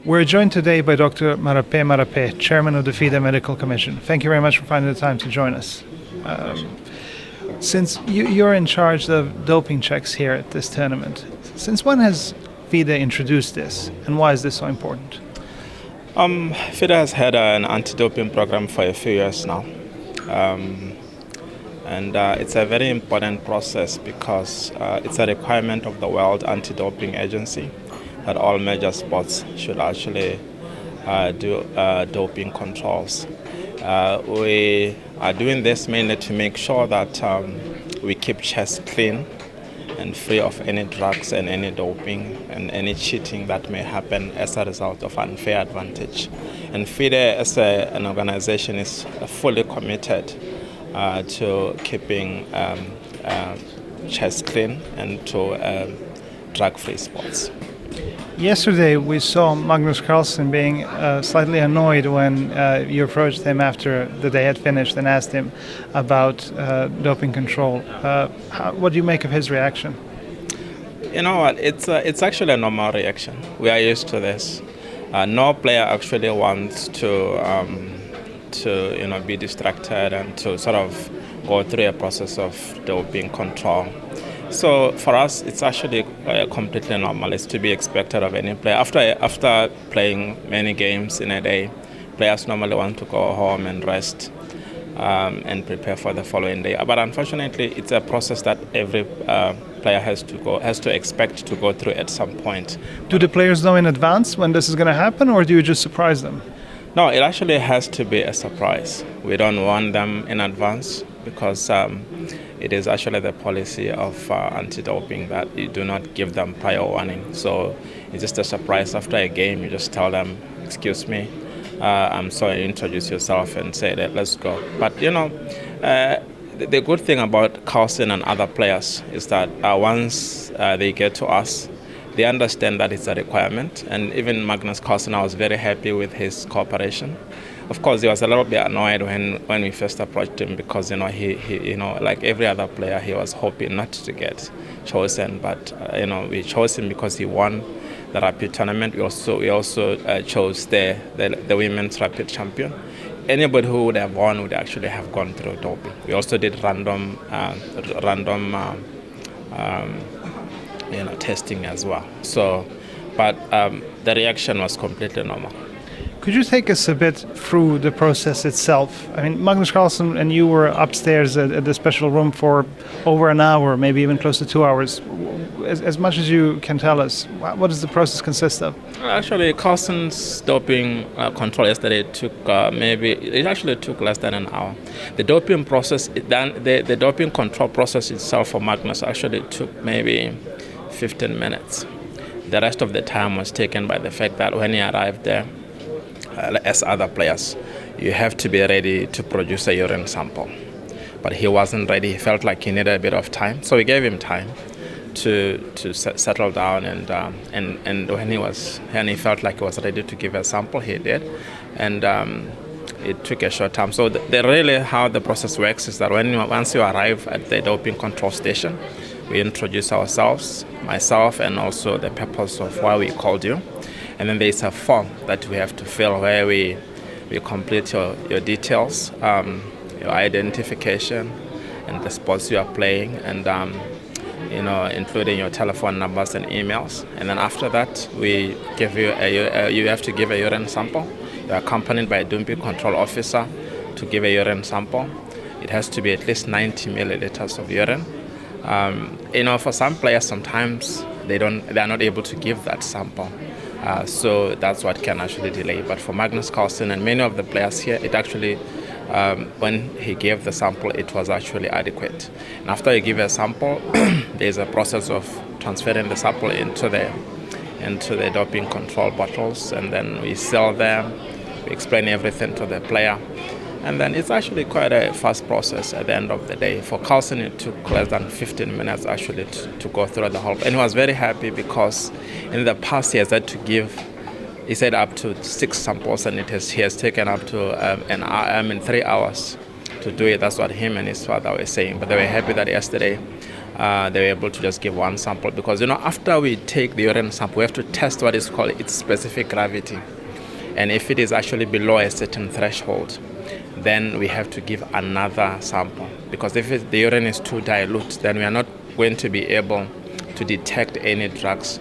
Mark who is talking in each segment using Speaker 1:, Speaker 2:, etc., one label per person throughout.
Speaker 1: We're joined today by Dr. Marape, Chairman of the FIDE Medical Commission. Thank you very much for finding the time to join us. Since you're in charge of doping checks here at this tournament, since when has FIDE introduced this, and why is this so important?
Speaker 2: FIDE has had an anti-doping program for a few years now. And it's a very important process because it's a requirement of the World Anti-Doping Agency that all major sports should actually do doping controls. We are doing this mainly to make sure that we keep chess clean and free of any drugs and any doping and any cheating that may happen as a result of unfair advantage. And FIDE as an organization is fully committed to keeping chess clean and to drug-free sports.
Speaker 1: Yesterday we saw Magnus Carlsen being slightly annoyed when you approached him after the day had finished and asked him about doping control. What do you make of his reaction?
Speaker 2: You know what, it's actually a normal reaction. We are used to this. No player actually wants to be distracted and to sort of go through a process of doping control. So for us, it's actually completely normal. It's to be expected of any player. After playing many games in a day, players normally want to go home and rest and prepare for the following day. But unfortunately, it's a process that every player has to expect to go through at some point.
Speaker 1: Do the players know in advance when this is going to happen, or do you just surprise them?
Speaker 2: No, it actually has to be a surprise. We don't warn them in advance because it is actually the policy of anti-doping that you do not give them prior warning. So it's just a surprise after a game. You just tell them, excuse me, I'm sorry, introduce yourself and say that, let's go. But the good thing about Carlsen and other players is that once they get to us, they understand that it's a requirement. And even Magnus Carlsen, I was very happy with his cooperation. Of course, he was a little bit annoyed when we first approached him because he like every other player, he was hoping not to get chosen. But we chose him because he won the rapid tournament. We also chose the women's rapid champion. Anybody who would have won would actually have gone through doping. We also did random testing as well. So, but the reaction was completely normal.
Speaker 1: Could you take us a bit through the process itself? I mean, Magnus Carlsen and you were upstairs at the special room for over an hour, maybe even close to 2 hours. As much as you can tell us, what does the process consist of?
Speaker 2: Actually, Carlsen's doping control yesterday took it actually took less than an hour. The doping process, the doping control process itself for Magnus actually took maybe 15 minutes. The rest of the time was taken by the fact that when he arrived there, as other players, you have to be ready to produce a urine sample. But he wasn't ready. He felt like he needed a bit of time, so we gave him time to settle down. And when he felt like he was ready to give a sample, he did. And it took a short time. So really how the process works is that once you arrive at the doping control station, we introduce ourselves, myself, and also the purpose of why we called you. And then there's a form that we have to fill where we complete your details, your identification, and the sports you are playing, and including your telephone numbers and emails. And then after that, we give you you have to give a urine sample. You're accompanied by a doping control officer to give a urine sample. It has to be at least 90 milliliters of urine. For some players, sometimes they are not able to give that sample. So that's what can actually delay. But for Magnus Carlsen and many of the players here, it actually, when he gave the sample, it was actually adequate. And after you give a sample, there's a process of transferring the sample into the doping control bottles, and then we seal them, we explain everything to the player. And then it's actually quite a fast process at the end of the day. For Carlsen, it took less than 15 minutes actually to go through the whole. And he was very happy because in the past he has had to give, he said, up to 6 samples, and he has taken up to 3 hours to do it. That's what him and his father were saying. But they were happy that yesterday they were able to just give one sample because, after we take the urine sample, we have to test what is called its specific gravity. And if it is actually below a certain threshold, then we have to give another sample. Because if the urine is too dilute, then we are not going to be able to detect any drugs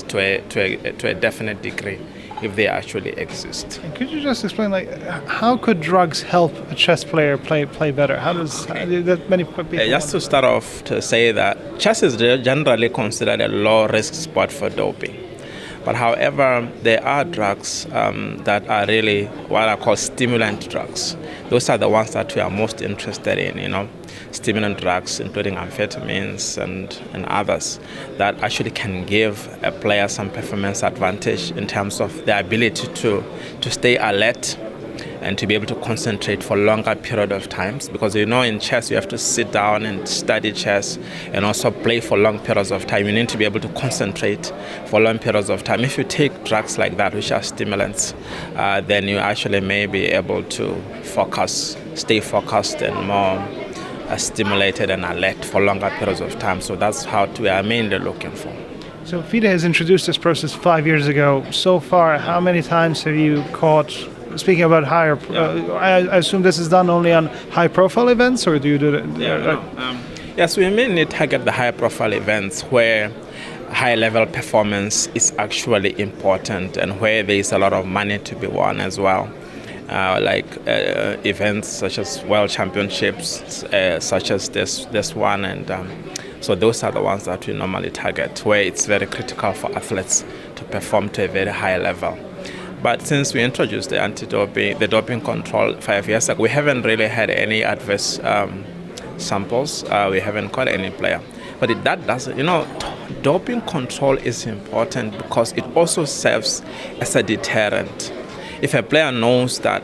Speaker 2: to a definite degree if they actually exist.
Speaker 1: Could you just explain, how could drugs help a chess player play better? How does that many people?
Speaker 2: Just to start off, to say that chess is generally considered a low-risk sport for doping. But however, there are drugs that are really what I call stimulant drugs. Those are the ones that we are most interested in, stimulant drugs, including amphetamines and others, that actually can give a player some performance advantage in terms of the ability to stay alert and to be able to concentrate for longer period of times. Because in chess you have to sit down and study chess and also play for long periods of time. You need to be able to concentrate for long periods of time. If you take drugs like that, which are stimulants, then you actually may be able to stay focused and more stimulated and alert for longer periods of time. So that's what we are mainly looking for.
Speaker 1: So FIDE has introduced this process 5 years ago. So far, how many times have you caught? Speaking about higher, I assume this is done only on high-profile events, or do you do it?
Speaker 2: Yes, we mainly target the high-profile events where high-level performance is actually important and where there is a lot of money to be won as well. Events such as World Championships, such as this one, and so those are the ones that we normally target, where it's very critical for athletes to perform to a very high level. But since we introduced the doping control 5 years ago, we haven't really had any adverse samples. We haven't caught any player. But that doesn't, doping control is important because it also serves as a deterrent. If a player knows that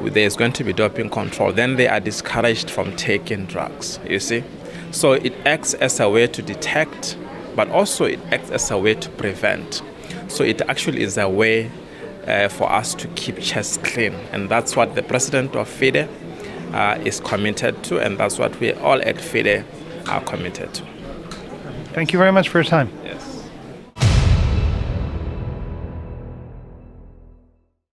Speaker 2: there's going to be doping control, then they are discouraged from taking drugs, you see. So it acts as a way to detect, but also it acts as a way to prevent. So it actually is a way for us to keep chess clean. And that's what the president of FIDE is committed to, and that's what we all at FIDE are committed to.
Speaker 1: Thank you very much for your time.